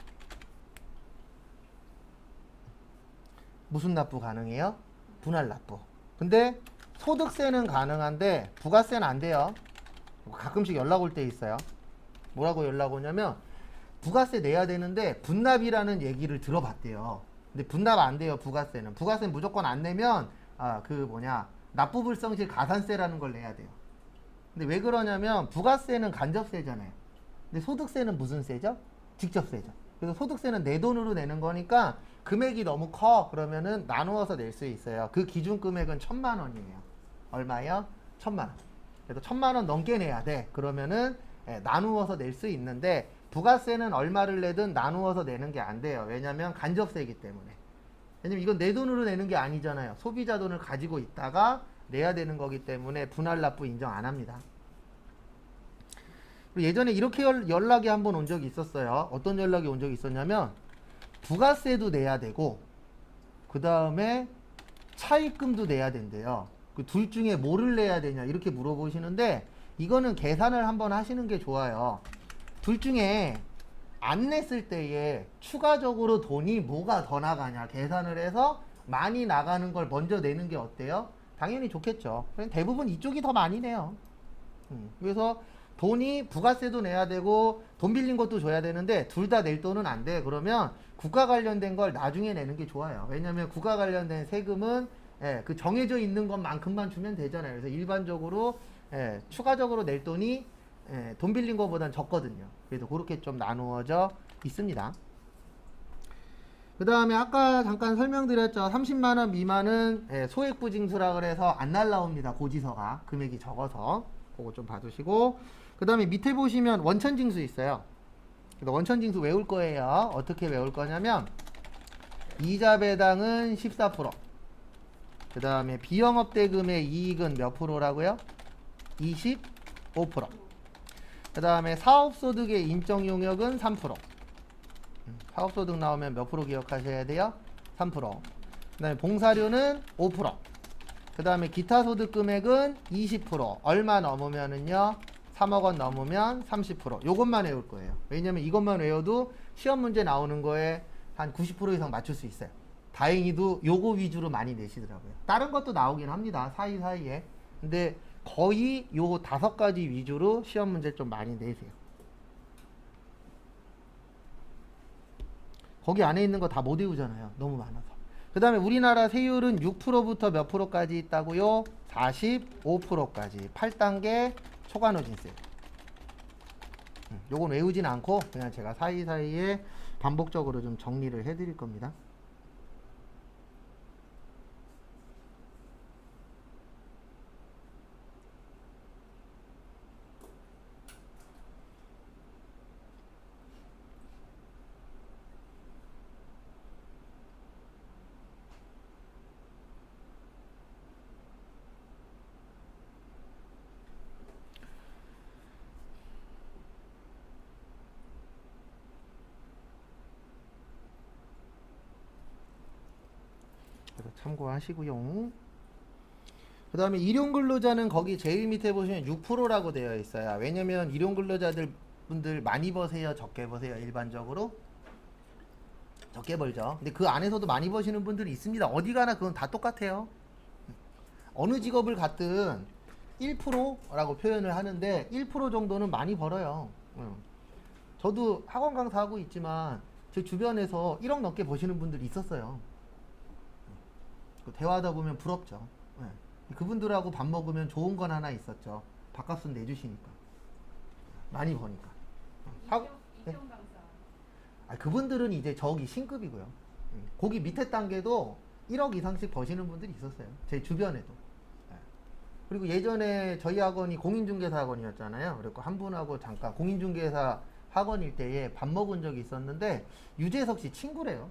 무슨 납부 가능해요? 분할 납부. 근데 소득세는 가능한데 부가세는 안 돼요. 가끔씩 연락 올 때 있어요. 뭐라고 연락 오냐면 부가세 내야 되는데 분납이라는 얘기를 들어봤대요. 근데 분납 안 돼요. 부가세는 무조건 안 내면 납부불성실 가산세라는 걸 내야 돼요. 근데 왜 그러냐면 부가세는 간접세잖아요. 근데 소득세는 무슨 세죠? 직접세죠. 그래서 소득세는 내 돈으로 내는 거니까 금액이 너무 커. 그러면은 나누어서 낼 수 있어요. 그 기준 금액은 1,000만 원이에요. 얼마요? 1,000만 원. 그래서 1,000만 원 넘게 내야 돼. 그러면은 나누어서 낼 수 있는데 부가세는 얼마를 내든 나누어서 내는 게 안 돼요. 왜냐면 간접세이기 때문에. 왜냐면 이건 내 돈으로 내는 게 아니잖아요. 소비자 돈을 가지고 있다가 내야 되는 거기 때문에 분할 납부 인정 안 합니다. 예전에 이렇게 연락이 한번 온 적이 있었어요. 어떤 연락이 온 적이 있었냐면 부가세도 내야 되고 그 다음에 차입금도 내야 된대요. 그 둘 중에 뭐를 내야 되냐 이렇게 물어보시는데 이거는 계산을 한번 하시는 게 좋아요. 둘 중에 안 냈을 때에 추가적으로 돈이 뭐가 더 나가냐 계산을 해서 많이 나가는 걸 먼저 내는 게 어때요? 당연히 좋겠죠. 대부분 이쪽이 더 많이 내요. 그래서 돈이 부가세도 내야 되고 돈 빌린 것도 줘야 되는데 둘 다 낼 돈은 안 돼. 그러면 국가 관련된 걸 나중에 내는 게 좋아요. 왜냐면 국가 관련된 세금은 그 정해져 있는 것만큼만 주면 되잖아요. 그래서 일반적으로 추가적으로 낼 돈이 돈 빌린 것보단 적거든요. 그래서 그렇게 좀 나누어져 있습니다. 그 다음에 아까 잠깐 설명드렸죠. 30만 원 미만은 소액부징수라 그래서 안 날라옵니다. 고지서가 금액이 적어서 그거 좀 봐두시고 그 다음에 밑에 보시면 원천징수 있어요. 원천징수 외울 거예요. 어떻게 외울 거냐면 이자 배당은 14%. 그 다음에 비영업대금의 이익은 몇 프로라고요? 25%. 그 다음에 사업소득의 인정용역은 3%. 사업소득 나오면 몇 프로 기억하셔야 돼요? 3%. 그 다음에 봉사료는 5%. 그 다음에 기타 소득 금액은 20%. 얼마 넘으면은요? 3억 원 넘으면 30%. 요것만 외울 거예요. 왜냐면 이것만 외워도 시험 문제 나오는 거에 한 90% 이상 맞출 수 있어요. 다행히도 요거 위주로 많이 내시더라고요. 다른 것도 나오긴 합니다. 사이사이에. 근데 거의 요 5가지 위주로 시험 문제 좀 많이 내세요. 거기 안에 있는 거 다 못 외우잖아요. 너무 많아서. 그 다음에 우리나라 세율은 6%부터 몇 프로까지 있다고요? 45%까지. 8단계 초과누진세. 요건 외우진 않고 그냥 제가 사이사이에 반복적으로 좀 정리를 해드릴 겁니다. 그래서 참고하시고요. 그 다음에 일용근로자는 거기 제일 밑에 보시면 6%라고 되어 있어요. 왜냐면 일용근로자들 분들 많이 버세요? 적게 버세요? 일반적으로? 적게 벌죠. 근데 그 안에서도 많이 버시는 분들이 있습니다. 어디 가나 그건 다 똑같아요. 어느 직업을 갖든 1%라고 표현을 하는데 1% 정도는 많이 벌어요. 저도 학원 강사하고 있지만 제 주변에서 1억 넘게 버시는 분들이 있었어요. 대화하다 보면 부럽죠. 그분들하고 밥 먹으면 좋은 건 하나 있었죠. 밥값은 내주시니까. 많이 버니까. 이경 강사. 그분들은 이제 저기 신급이고요. 거기 밑에 단계도 1억 이상씩 버시는 분들이 있었어요. 제 주변에도. 그리고 예전에 저희 학원이 공인중개사 학원이었잖아요. 그리고 한 분하고 잠깐 공인중개사 학원일 때에 밥 먹은 적이 있었는데 유재석 씨 친구래요.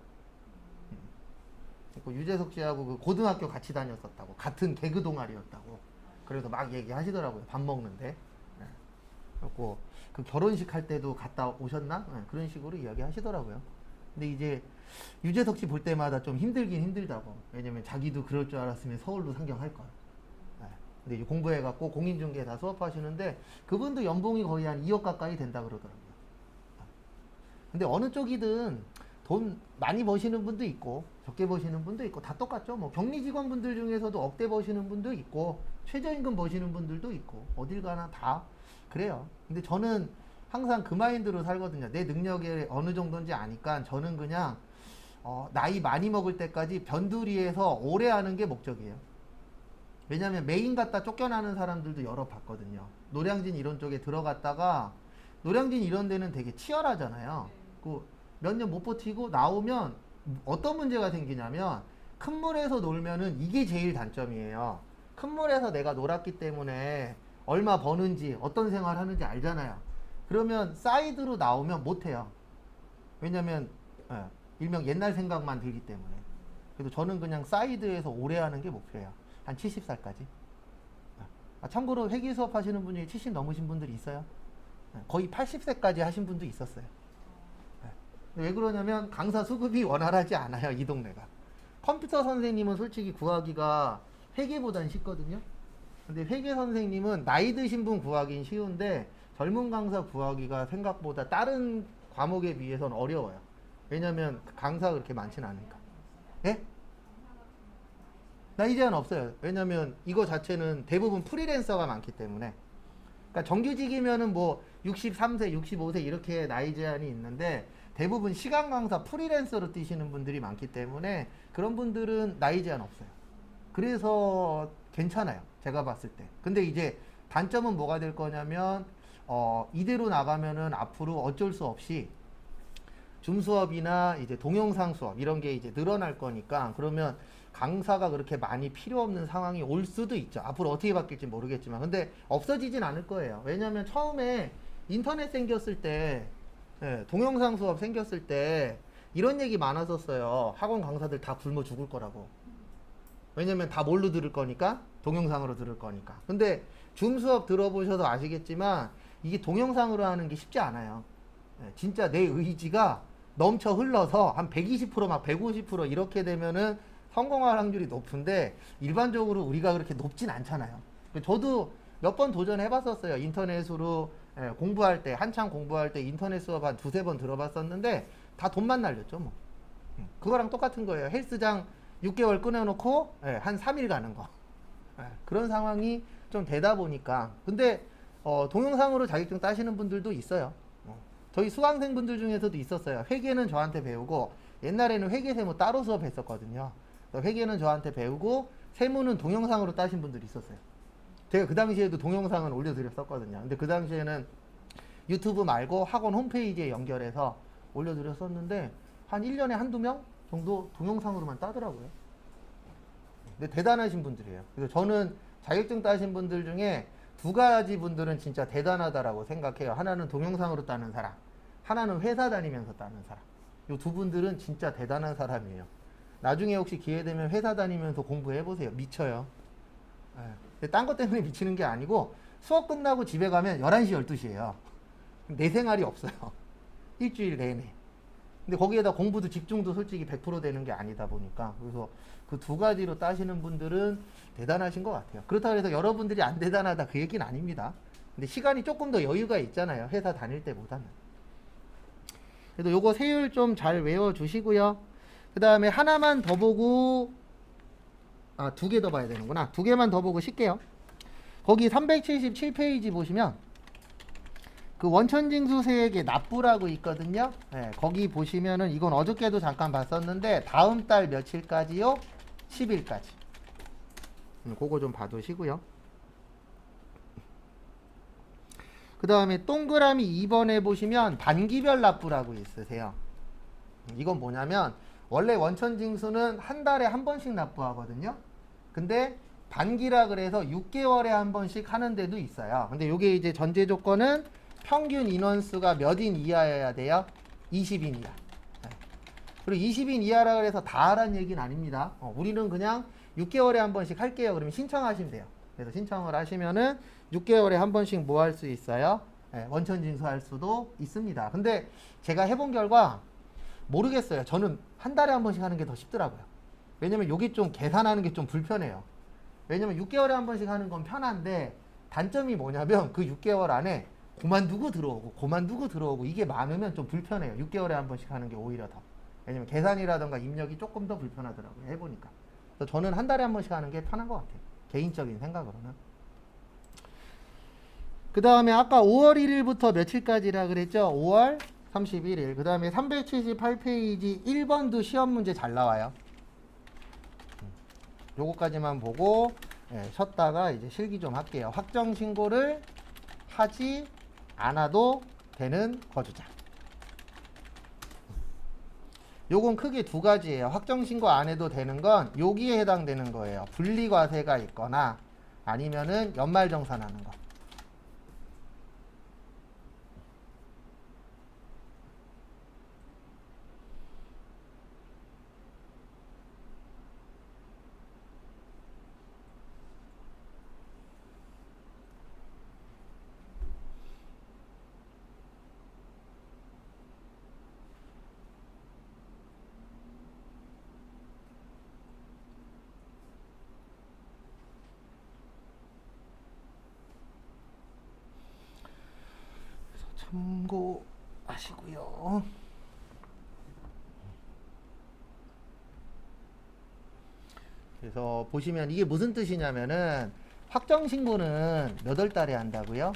유재석 씨하고 그 고등학교 같이 다녔었다고. 같은 개그 동아리였다고. 그래서 막 얘기하시더라고요. 밥 먹는데. 그리고 그 결혼식 할 때도 갔다 오셨나? 그런 식으로 이야기하시더라고요. 근데 이제 유재석 씨 볼 때마다 좀 힘들긴 힘들다고. 왜냐면 자기도 그럴 줄 알았으면 서울로 상경할 거야. 근데 이제 공부해갖고 공인중개사 수업하시는데 그분도 연봉이 거의 한 2억 가까이 된다 그러더라고요. 근데 어느 쪽이든 돈 많이 버시는 분도 있고 적게 버시는 분도 있고 다 똑같죠. 뭐 격리 직원분들 중에서도 억대 버시는 분도 있고 최저임금 버시는 분들도 있고 어딜 가나 다 그래요. 근데 저는 항상 그 마인드로 살거든요. 내 능력이 어느 정도인지 아니까 저는 그냥 나이 많이 먹을 때까지 변두리에서 오래 하는 게 목적이에요. 왜냐면 메인 갔다 쫓겨나는 사람들도 여러 봤거든요. 노량진 이런 쪽에 들어갔다가 노량진 이런 데는 되게 치열하잖아요. 그 몇 년 못 버티고 나오면 어떤 문제가 생기냐면 큰 물에서 놀면은 이게 제일 단점이에요. 큰 물에서 내가 놀았기 때문에 얼마 버는지 어떤 생활 하는지 알잖아요. 그러면 사이드로 나오면 못해요. 왜냐면 일명 옛날 생각만 들기 때문에. 그래서 저는 그냥 사이드에서 오래 하는 게 목표예요. 한 70살까지. 참고로 회계 수업 하시는 분 중에 70 넘으신 분들이 있어요. 거의 80세까지 하신 분도 있었어요. 왜 그러냐면 강사 수급이 원활하지 않아요. 이 동네가. 컴퓨터 선생님은 솔직히 구하기가 회계보단 쉽거든요. 근데 회계 선생님은 나이 드신 분 구하긴 쉬운데 젊은 강사 구하기가 생각보다 다른 과목에 비해서는 어려워요. 왜냐면 강사가 그렇게 많지는 않으니까. 예? 나이 제한 없어요. 왜냐면 이거 자체는 대부분 프리랜서가 많기 때문에. 그러니까 정규직이면은 뭐 63세, 65세 이렇게 나이 제한이 있는데 대부분 시간 강사 프리랜서로 뛰시는 분들이 많기 때문에 그런 분들은 나이 제한 없어요. 그래서 괜찮아요. 제가 봤을 때. 근데 이제 단점은 뭐가 될 거냐면 이대로 나가면은 앞으로 어쩔 수 없이 줌 수업이나 이제 동영상 수업 이런 게 이제 늘어날 거니까 그러면 강사가 그렇게 많이 필요 없는 상황이 올 수도 있죠. 앞으로 어떻게 바뀔지 모르겠지만 근데 없어지진 않을 거예요. 왜냐면 처음에 인터넷 생겼을 때 동영상 수업 생겼을 때 이런 얘기 많았었어요. 학원 강사들 다 굶어 죽을 거라고. 왜냐면 다 뭘로 들을 거니까? 동영상으로 들을 거니까. 근데 줌 수업 들어보셔서 아시겠지만 이게 동영상으로 하는 게 쉽지 않아요. 진짜 내 의지가 넘쳐 흘러서 한 120% 막 150% 이렇게 되면은 성공할 확률이 높은데 일반적으로 우리가 그렇게 높진 않잖아요. 저도 몇 번 도전해봤었어요. 인터넷으로 공부할 때, 한창 공부할 때 인터넷 수업 한 두세 번 들어봤었는데 다 돈만 날렸죠 뭐. 그거랑 똑같은 거예요. 헬스장 6개월 끊어놓고 한 3일 가는 거. 그런 상황이 좀 되다 보니까. 근데 동영상으로 자격증 따시는 분들도 있어요. 저희 수강생분들 중에서도 있었어요. 회계는 저한테 배우고, 옛날에는 회계 세무 따로 수업했었거든요. 회계는 저한테 배우고 세무는 동영상으로 따신 분들이 있었어요. 제가 그 당시에도 동영상은 올려드렸었거든요. 근데 그 당시에는 유튜브 말고 학원 홈페이지에 연결해서 올려드렸었는데 한 1년에 한두 명 정도 동영상으로만 따더라고요. 근데 대단하신 분들이에요. 그래서 저는 자격증 따신 분들 중에 두 가지 분들은 진짜 대단하다라고 생각해요. 하나는 동영상으로 따는 사람, 하나는 회사 다니면서 따는 사람. 이 두 분들은 진짜 대단한 사람이에요. 나중에 혹시 기회 되면 회사 다니면서 공부해보세요. 미쳐요. 딴 것 때문에 미치는 게 아니고 수업 끝나고 집에 가면 11시, 12시예요. 내 생활이 없어요. 일주일 내내. 근데 거기에다 공부도 집중도 솔직히 100% 되는 게 아니다 보니까. 그래서 그 두 가지로 따시는 분들은 대단하신 것 같아요. 그렇다고 해서 여러분들이 안 대단하다 그 얘기는 아닙니다. 근데 시간이 조금 더 여유가 있잖아요. 회사 다닐 때보다는. 그래도 요거 세율 좀 잘 외워주시고요. 그 다음에 하나만 더 보고, 두 개 더 봐야 되는구나. 두 개만 더 보고 쉴게요. 거기 377페이지 보시면 그 원천징수세액의 납부라고 있거든요. 거기 보시면은 이건 어저께도 잠깐 봤었는데 다음 달 며칠까지요? 10일까지. 그거 좀 봐두시고요. 그 다음에 동그라미 2번에 보시면 반기별 납부라고 있으세요. 이건 뭐냐면 원래 원천징수는 한 달에 한 번씩 납부하거든요. 근데 반기라 그래서 6개월에 한 번씩 하는 데도 있어요. 근데 이게 이제 전제 조건은 평균 인원수가 몇 인 이하여야 돼요? 20인 이하. 그리고 20인 이하라 그래서 다 하라는 얘기는 아닙니다. 우리는 그냥 6개월에 한 번씩 할게요. 그러면 신청하시면 돼요. 그래서 신청을 하시면은 6개월에 한 번씩 뭐 할 수 있어요? 원천징수할 수도 있습니다. 근데 제가 해본 결과 모르겠어요. 저는 한 달에 한 번씩 하는 게 더 쉽더라고요. 왜냐면 여기 좀 계산하는 게 좀 불편해요. 왜냐면 6개월에 한 번씩 하는 건 편한데 단점이 뭐냐면 그 6개월 안에 그만두고 들어오고 이게 많으면 좀 불편해요. 6개월에 한 번씩 하는 게 오히려 더. 왜냐면 계산이라던가 입력이 조금 더 불편하더라고요. 해보니까. 그래서 저는 한 달에 한 번씩 하는 게 편한 것 같아요. 개인적인 생각으로는. 그 다음에 아까 5월 1일부터 며칠까지라 그랬죠? 5월 31일. 그 다음에 378페이지 1번도 시험 문제 잘 나와요. 요거까지만 보고 쉬었다가 이제 실기 좀 할게요. 확정 신고를 하지 않아도 되는 거주자. 요건 크게 두 가지예요. 확정 신고 안 해도 되는 건 여기에 해당되는 거예요. 분리과세가 있거나 아니면은 연말정산하는 거. 참고하시고요. 그래서 보시면 이게 무슨 뜻이냐면은 확정 신고는 몇 월 달에 한다고요?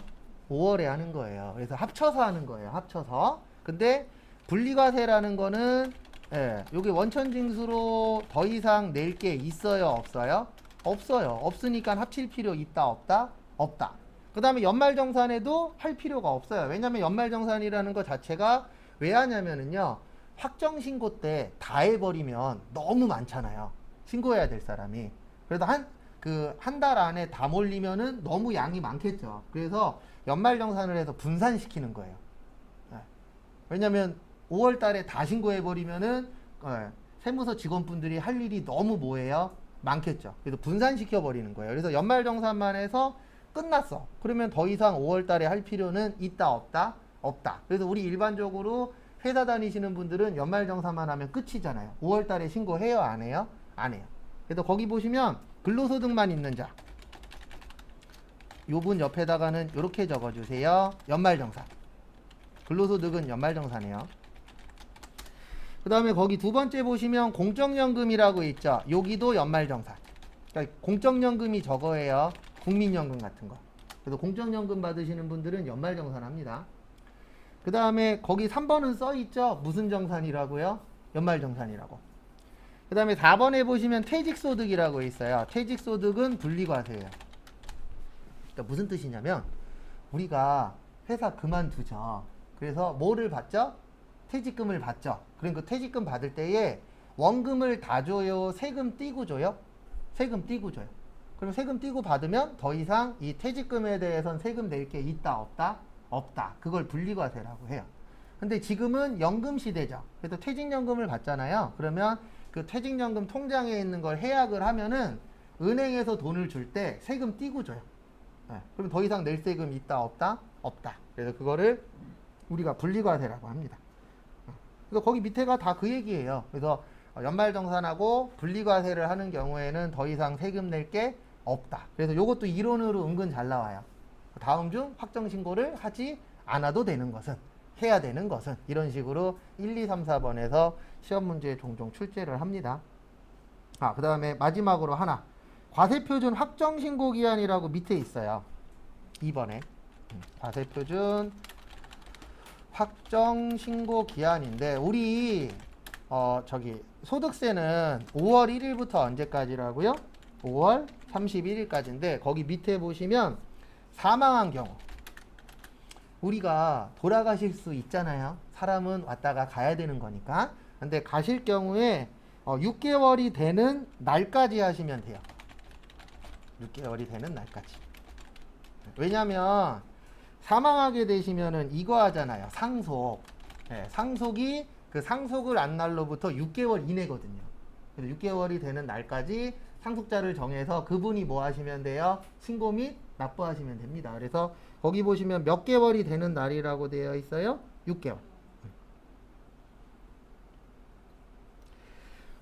5월에 하는 거예요. 그래서 합쳐서 하는 거예요. 합쳐서. 근데 분리과세라는 거는 여기 원천징수로 더 이상 낼 게 있어요, 없어요? 없어요. 없으니까 합칠 필요 있다, 없다? 없다. 그 다음에 연말정산에도 할 필요가 없어요. 왜냐면 연말정산이라는 것 자체가 왜 하냐면은요, 확정신고 때 다 해버리면 너무 많잖아요. 신고해야 될 사람이. 그래도 한 달 안에 다 몰리면은 너무 양이 많겠죠. 그래서 연말정산을 해서 분산시키는 거예요. 왜냐면 5월 달에 다 신고해버리면은 세무서 직원분들이 할 일이 너무 뭐예요? 많겠죠. 그래서 분산시켜버리는 거예요. 그래서 연말정산만 해서 끝났어. 그러면 더 이상 5월 달에 할 필요는 있다, 없다? 없다. 그래서 우리 일반적으로 회사 다니시는 분들은 연말정산만 하면 끝이잖아요. 5월 달에 신고해요, 안 해요? 안 해요. 그래서 거기 보시면 근로소득만 있는 자 요분 옆에다가는 이렇게 적어주세요. 연말정산. 근로소득은 연말정산이에요. 그 다음에 거기 두 번째 보시면 공적연금이라고 있죠. 여기도 연말정산. 그러니까 공적연금이 저거예요. 국민연금 같은 거. 그래서 공적연금 받으시는 분들은 연말정산합니다. 그 다음에 거기 3번은 써있죠. 무슨 정산이라고요? 연말정산이라고. 그 다음에 4번에 보시면 퇴직소득이라고 있어요. 퇴직소득은 분리과세예요. 그러니까 무슨 뜻이냐면 우리가 회사 그만두죠. 그래서 뭐를 받죠? 퇴직금을 받죠. 그러니까 퇴직금 받을 때에 원금을 다 줘요? 세금 띄고 줘요? 세금 띄고 줘요. 그럼 세금 띄고 받으면 더 이상 이 퇴직금에 대해서는 세금 낼 게 있다 없다? 없다. 그걸 분리과세라고 해요. 근데 지금은 연금 시대죠. 그래서 퇴직연금을 받잖아요. 그러면 그 퇴직연금 통장에 있는 걸 해약을 하면은 은행에서 돈을 줄 때 세금 띄고 줘요. 네. 그럼 더 이상 낼 세금 있다 없다? 없다. 그래서 그거를 우리가 분리과세라고 합니다. 그래서 거기 밑에가 다 그 얘기예요. 그래서 연말정산하고 분리과세를 하는 경우에는 더 이상 세금 낼 게 없다. 그래서 이것도 이론으로 은근 잘 나와요. 다음 중 확정신고를 하지 않아도 되는 것은, 해야 되는 것은, 이런 식으로 1, 2, 3, 4번에서 시험 문제에 종종 출제를 합니다. 그 다음에 마지막으로 하나, 과세표준 확정신고 기한이라고 밑에 있어요. 2번에 과세표준 확정신고 기한인데 우리 소득세는 5월 1일부터 언제까지라고요? 5월 31일까지인데 거기 밑에 보시면 사망한 경우 우리가 돌아가실 수 있잖아요. 사람은 왔다가 가야 되는 거니까. 근데 가실 경우에 6개월이 되는 날까지 하시면 돼요. 6개월이 되는 날까지. 왜냐면 사망하게 되시면은 이거 하잖아요. 상속. 네, 상속이 그 상속을 한 날로부터 6개월 이내거든요. 그래서 6개월이 되는 날까지 상속자를 정해서 그분이 뭐 하시면 돼요? 신고 및 납부하시면 됩니다. 그래서 거기 보시면 몇 개월이 되는 날이라고 되어 있어요? 6개월.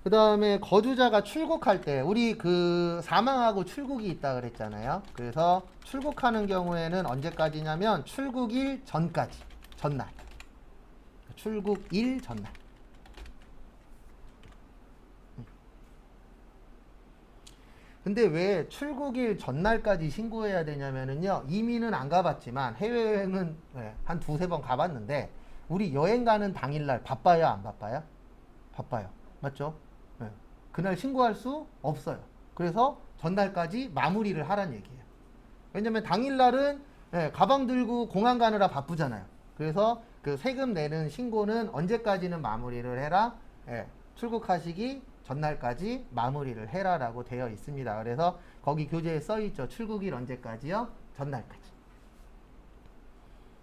그 다음에 거주자가 출국할 때 우리 그 사망하고 출국이 있다 그랬잖아요. 그래서 출국하는 경우에는 언제까지냐면 출국일 전까지. 전날. 출국일 전날. 근데 왜 출국일 전날까지 신고해야 되냐면은요. 이민은 안 가봤지만 해외여행은 한 두세 번 가봤는데 우리 여행 가는 당일날 바빠요? 안 바빠요? 바빠요. 맞죠? 네. 그날 신고할 수 없어요. 그래서 전날까지 마무리를 하란 얘기예요. 왜냐면 당일날은 가방 들고 공항 가느라 바쁘잖아요. 그래서 그 세금 내는 신고는 언제까지는 마무리를 해라? 출국하시기 전날까지 마무리를 해라라고 되어 있습니다. 그래서 거기 교재에 써 있죠. 출국일 언제까지요? 전날까지.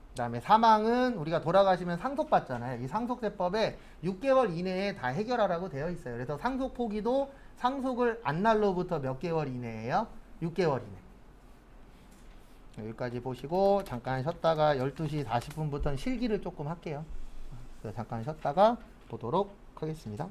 그 다음에 사망은 우리가 돌아가시면 상속받잖아요. 이 상속세법에 6개월 이내에 다 해결하라고 되어 있어요. 그래서 상속 포기도 상속을 한 날로부터 몇 개월 이내예요? 6개월 이내. 여기까지 보시고 잠깐 쉬었다가 12시 40분부터는 실기를 조금 할게요. 그래서 잠깐 쉬었다가 보도록 하겠습니다.